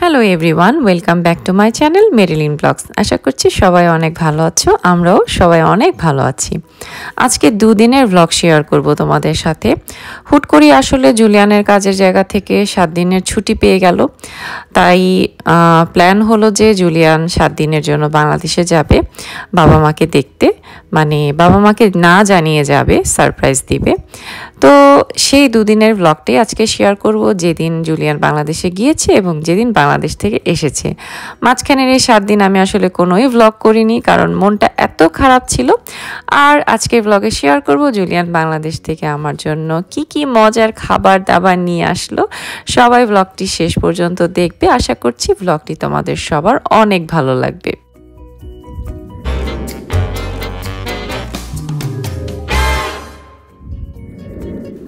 Hello everyone, welcome back to my channel Marilyn blogs. আশা করছি সবাই অনেক ভালো আছো, আমরাও সবাই অনেক ভালো আছি। আজকে দুদিনের ব্লগ শেয়ার করব তোমাদের সাথে। হুট করে আসলে জুলিয়ানের কাজের জায়গা থেকে 7 দিনের ছুটি পেয়ে গেল, তাই প্ল্যান হলো যে জুলিয়ান 7 দিনের জন্য বাংলাদেশে যাবে বাবা মাকে দেখতে, মানে বাবা মাকে না জানিয়ে যাবে, সারপ্রাইজ দিবে। তো সেই দুদিনের ব্লগটাই আজকে শেয়ার করব, যেদিন জুলিয়ান বাংলাদেশে গিয়েছে এবং যেদিন বাংলাদেশ থেকে এসেছে। মাঝখানের এই 7 দিন আমি আসলে কোনোই ব্লগ করিনি, কারণ মনটা এত খারাপ ছিল। আর আজকে ব্লগে শেয়ার করব জুলিয়ান বাংলাদেশ থেকে আমার জন্য কি কি মজার খাবার দাবার নিয়ে আসলো। সবাই ব্লগটি শেষ পর্যন্ত দেখবে, আশা করছি ব্লগটি তোমাদের সবার অনেক ভালো লাগবে।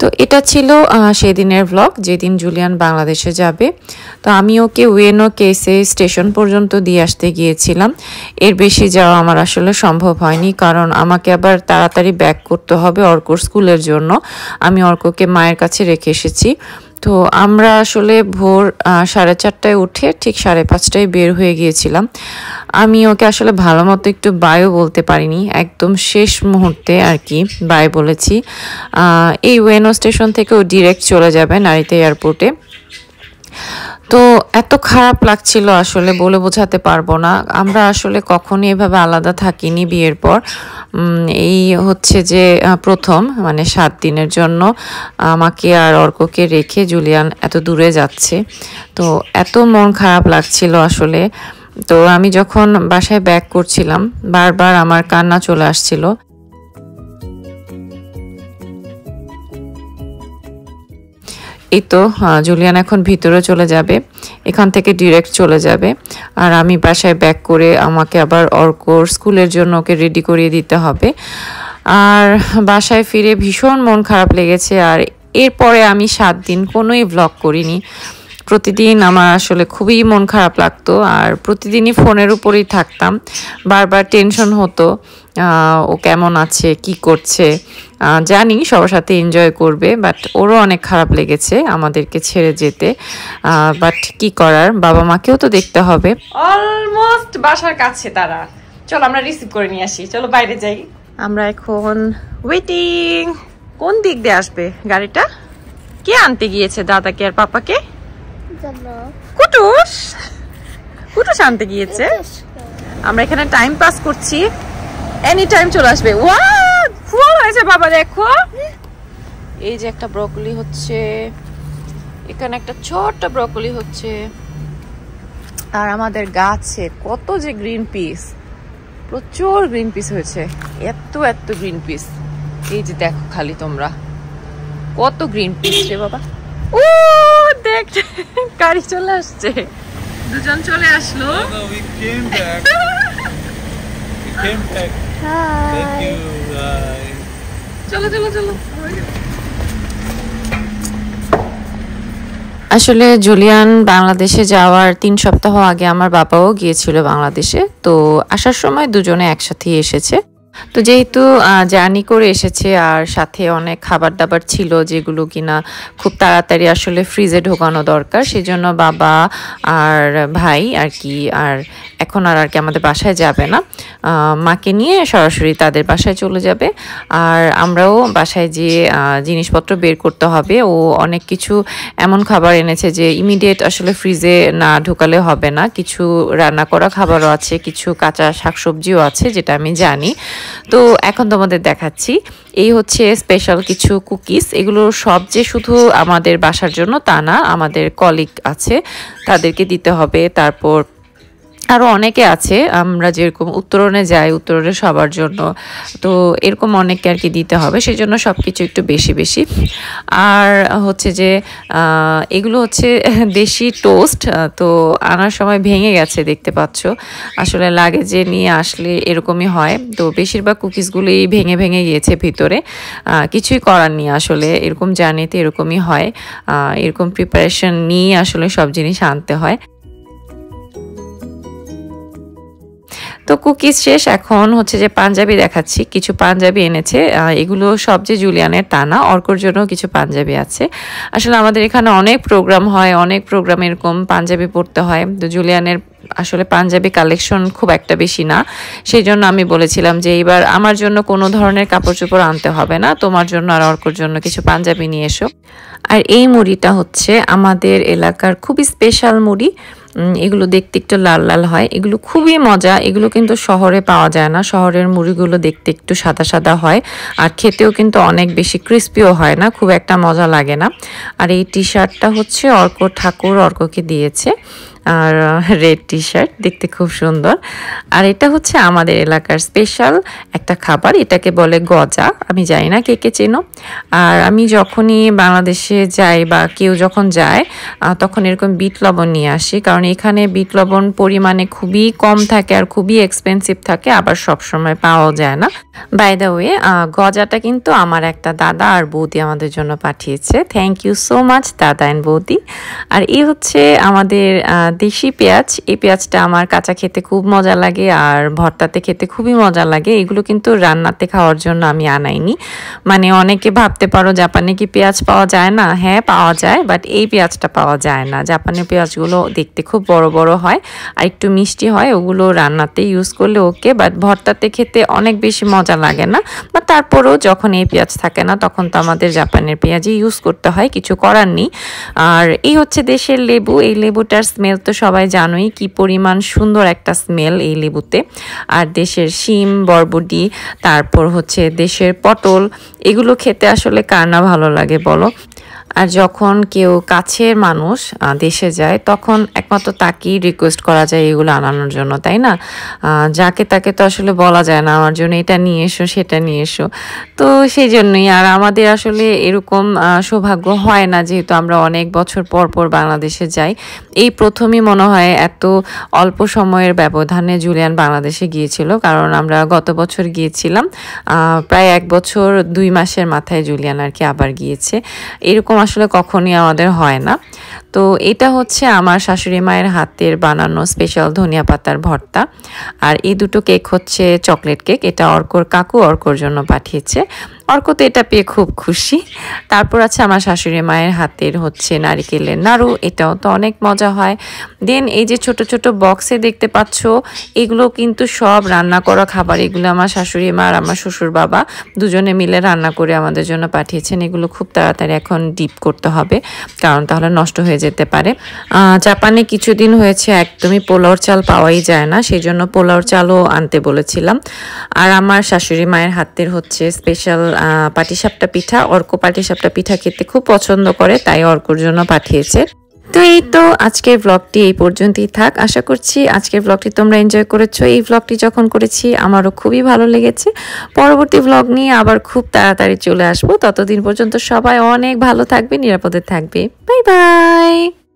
তো এটা ছিল সেদিনের ব্লগ, যেদিন জুলিয়ান বাংলাদেশে যাবে। তো আমি ওকে ওয়েনো কেসে স্টেশন পর্যন্ত দিয়ে আসতে গিয়েছিলাম। এর বেশি যাওয়া আমার আসলে সম্ভব হয়নি, কারণ আমাকে আবার তাড়াতাড়ি ব্যাক করতে হবে অর্কর স্কুলের জন্য। আমি অর্ককে মায়ের কাছে রেখে এসেছি। তো আমরা আসলে ভোর 4:30টায় উঠে ঠিক 5:30টায় বের হয়ে গিয়েছিলাম। আমি ওকে আসলে ভালো মতো একটু বায়ও বলতে পারিনি, একদম শেষ মুহূর্তে আর কি বাই বলেছি। এই ওয়েনো স্টেশন থেকে ও ডিরেক্ট চলে যাবে নারিতা এয়ারপোর্টে। তো এত খারাপ লাগছিল আসলে বলে বোঝাতে পারবো না। আমরা আসলে কখনই এভাবে আলাদা থাকিনি বিয়ের পর। এই হচ্ছে যে প্রথম, মানে 7 দিনের জন্য আমাকে আর অর্ককে রেখে জুলিয়ান এত দূরে যাচ্ছে। তো এত মন খারাপ লাগছিল আসলে। তো আমি যখন বাসায় ব্যাক করছিলাম বারবার আমার কান্না চলে আসছিল। এই তো জুলিয়ান এখন ভিতরে চলে যাবে, এখান থেকে ডিরেক্ট চলে যাবে। আর আমি বাসায় ব্যাক করে আমাকে আবার অর্কর স্কুলের জন্য ওকে রেডি করিয়ে দিতে হবে। আর বাসায় ফিরে ভীষণ মন খারাপ লেগেছে। আর এরপরে আমি 7 দিন কোনোই ব্লগ করিনি। প্রতিদিন আমার আসলে খুবই মন খারাপ লাগতো, আর প্রতিদিনই ফোনের উপরেই থাকতাম। বারবার টেনশন হতো ও কেমন আছে, কি করছে। জানি সবার সাথে এনজয় করবে, বাট ওরও অনেক খারাপ লেগেছে আমাদেরকে ছেড়ে যেতে। বাট কি করার, বাবা মাকেও তো দেখতে হবে। অলমোস্ট বাসার কাছে তারা। চলো আমরা রিসিভ করে নিয়ে আসি, চলো বাইরে যাই। আমরা এখন ওয়েটিং। কোন দিক দিয়ে আসবে গাড়িটা? কে আনতে গিয়েছে দাদাকে আর পাপাকে? কুটুস কুটুস আনতে গিয়েছে। আমরা এখানে টাইম পাস করছি, এনি টাইম চলে আসবে। ফুল হয়েছে বাবা, দেখো এই যে একটা ব্রকলি হচ্ছে, এখানে একটা ছোট্ট ব্রকলি হচ্ছে। আর আমাদের গাছে কত যে গ্রিন পিস, প্রচুর গ্রিন পিস হয়েছে, এত এত গ্রিন পিস। এই যে দেখো খালি তোমরা কত গ্রিন পিস রে বাবা। ও দেখ, গাড়ি চলে আসছে, দুজন চলে আসলো। চলো চলো চলো। আসলে জুলিয়ান বাংলাদেশে যাওয়ার 3 সপ্তাহ আগে আমার বাবাও গিয়েছিল বাংলাদেশে। তো আসার সময় দুজনে একসাথে এসেছে। তো যেহেতু জার্নি করে এসেছে আর সাথে অনেক খাবার দাবার ছিল যেগুলো কিনা খুব তাড়াতাড়ি আসলে ফ্রিজে ঢোকানো দরকার, সেজন্য বাবা আর ভাই আর কি আর এখন আর কি আমাদের বাসায় যাবে না, মাকে নিয়ে সরাসরি তাদের বাসায় চলে যাবে। আর আমরাও বাসায় যেয়ে জিনিসপত্র বের করতে হবে। ও অনেক কিছু এমন খাবার এনেছে যে ইমিডিয়েট আসলে ফ্রিজে না ঢোকালে হবে না। কিছু রান্না করা খাবারও আছে, কিছু কাঁচা শাকসবজিও আছে, যেটা আমি জানি। তো এখন তোমাদের দেখাচ্ছি। এই হচ্ছে স্পেশাল কিছু কুকিজ। এগুলো সব যে শুধু আমাদের বাসার জন্য তা না, আমাদের কলিগ আছে তাদেরকে দিতে হবে। তারপর আরও অনেকে আছে, আমরা যেরকম উত্তরণে যাই উত্তরণে সবার জন্য, তো এরকম অনেককে আর কি দিতে হবে, সেই জন্য সব কিছু একটু বেশি বেশি। আর হচ্ছে যে এগুলো হচ্ছে দেশি টোস্ট। তো আনার সময় ভেঙে গেছে দেখতে পাচ্ছ, আসলে লাগেজে নিয়ে আসলে এরকমই হয়। তো বেশিরভাগ কুকিজগুলোই ভেঙে ভেঙে গিয়েছে ভিতরে, কিছুই করার নেই আসলে, এরকম জার্নিতে এরকমই হয়। এরকম প্রিপারেশন নিয়ে আসলে সব জিনিস আনতে হয়। তো কুকিজ শেষ, এখন হচ্ছে যে পাঞ্জাবি দেখাচ্ছি। কিছু পাঞ্জাবি এনেছে, এগুলো সব যে জুলিয়ানের তা না, অর্কর জন্য কিছু পাঞ্জাবি আছে। আসলে আমাদের এখানে অনেক প্রোগ্রাম হয়, অনেক প্রোগ্রাম এরকম পাঞ্জাবি পরতে হয়। তো জুলিয়ানের আসলে পাঞ্জাবি কালেকশন খুব একটা বেশি না, সেই জন্য আমি বলেছিলাম যে এইবার আমার জন্য কোনো ধরনের কাপড় চোপড় আনতে হবে না, তোমার জন্য আর অর্কর জন্য কিছু পাঞ্জাবি নিয়ে এসো। আর এই মুড়িটা হচ্ছে আমাদের এলাকার খুবই স্পেশাল মুড়ি। এগুলো দেখতে একটু লাল লাল হয়, এগুলো খুবই মজা। এগুলো কিন্তু শহরে পাওয়া যায় না, শহরের মুড়িগুলো দেখতে একটু সাদা সাদা হয় আর খেতেও কিন্তু অনেক বেশি ক্রিস্পিও হয় না, খুব একটা মজা লাগে না। আর এই টি শার্টটা হচ্ছে অর্ক ঠাকুর অর্ককে দিয়েছে, আর রেড টি শার্ট, দেখতে খুব সুন্দর। আর এটা হচ্ছে আমাদের এলাকার স্পেশাল একটা খাবার, এটাকে বলে গজা। আমি জানি না কে কে চেনো। আর আমি যখনই বাংলাদেশে যাই বা কেউ যখন যায় তখন এরকম বিট লবণ নিয়ে আসি, কারণ এখানে বিট লবণ পরিমাণে খুবই কম থাকে আর খুবই এক্সপেন্সিভ থাকে, আবার সবসময় পাওয়াও যায় না। বাই দ্য ওয়ে, গজাটা কিন্তু আমার একটা দাদা আর বৌদি আমাদের জন্য পাঠিয়েছে। থ্যাংক ইউ সো মাচ দাদা অ্যান্ড বৌদি। আর এই হচ্ছে আমাদের দেশি পেঁয়াজ। এই পেঁয়াজটা আমার কাঁচা খেতে খুব মজা লাগে আর ভর্তাতে খেতে খুবই মজা লাগে। এগুলো কিন্তু রান্নাতে খাওয়ার জন্য আমি আনাইনি। মানে অনেকে ভাবতে পারো জাপানে কি পেঁয়াজ পাওয়া যায় না? হ্যাঁ পাওয়া যায়, বাট এই পেঁয়াজটা পাওয়া যায় না। জাপানের পেঁয়াজগুলো দেখতে খুব বড় বড় হয় আর একটু মিষ্টি হয়, ওগুলো রান্নাতে ইউজ করলে ওকে, বাট ভর্তাতে খেতে অনেক বেশি মজা লাগে না। বা তারপরেও যখন এই পেঁয়াজ থাকে না তখন তো আমাদের জাপানের পেঁয়াজই ইউজ করতে হয়, কিছু করার নেই। আর এই হচ্ছে দেশের লেবু। এই লেবুটার স্মেল তো সবাই জানোই, কি পরিমাণ সুন্দর একটা স্মেল এই লেবুতে। আর দেশের শিম, বরবটি, তারপর হচ্ছে দেশের পটল, এগুলো খেতে আসলে কার না ভালো লাগে বলো। আর যখন কেউ কাছের মানুষ দেশে যায় তখন একমাত্র তাকেই রিকোয়েস্ট করা যায় এগুলো আনানোর জন্য, তাই না? যাকে তাকে তো আসলে বলা যায় না আমার জন্য এটা নিয়ে এসো সেটা নিয়ে এসো। তো সেই জন্যই আর আমাদের আসলে এরকম সৌভাগ্য হয় না, যেহেতু আমরা অনেক বছর পর পর বাংলাদেশে যাই। এই প্রথমই মনে হয় এত অল্প সময়ের ব্যবধানে জুলিয়ান বাংলাদেশে গিয়েছিল, কারণ আমরা গত বছর গিয়েছিলাম, প্রায় 1 বছর 2 মাসের মাথায় জুলিয়ান আর কি আবার গিয়েছে। এরকম আসলে কখনই আমাদের হয় না। তো এটা হচ্ছে আমার শাশুড়ি মায়ের হাতের বানানো স্পেশাল ধনিয়া পাতার ভর্তা। আর এই দুটো কেক হচ্ছে চকলেট কেক, এটা অর্কর কাকু অর্কর জন্য পাঠিয়েছে। অর্ক তো এটা পেয়ে খুব খুশি। তারপর আছে আমার শাশুড়ি মায়ের হাতের হচ্ছে নারিকেলের নাড়ু, এটাও তো অনেক মজা হয়। দেন এই যে ছোট ছোট বক্সে দেখতে পাচ্ছ, এগুলো কিন্তু সব রান্না করা খাবার। এগুলো আমার শাশুড়ি মা আর আমার শ্বশুর বাবা দুজনে মিলে রান্না করে আমাদের জন্য পাঠিয়েছেন। এগুলো খুব তাড়াতাড়ি এখন ডিপ করতে হবে, কারণ তাহলে নষ্ট হয়ে যেতে পারে। জাপানে কিছুদিন হয়েছে একদমই পোলাওর চাল পাওয়াই যায় না, সেই জন্য পোলাওর চালও আনতে বলেছিলাম। আর আমার শাশুড়ি মায়ের হাতের হচ্ছে স্পেশাল পাটিসাপটা পিঠা। অর্ক পাটিসাপটা পিঠা খেতে খুব পছন্দ করে, তাই অর্কর জন্য পাঠিয়েছে। তো এই তো আজকের ব্লগটি এই পর্যন্তই থাক। আশা করছি আজকের ব্লগটি তোমরা এনজয় করেছো। এই ব্লগটি যখন করেছি আমারও খুবই ভালো লেগেছে। পরবর্তী ব্লগ নিয়ে আবার খুব তাড়াতাড়ি চলে আসবো। ততদিন পর্যন্ত সবাই অনেক ভালো থাকবে, নিরাপদে থাকবে। Bye bye.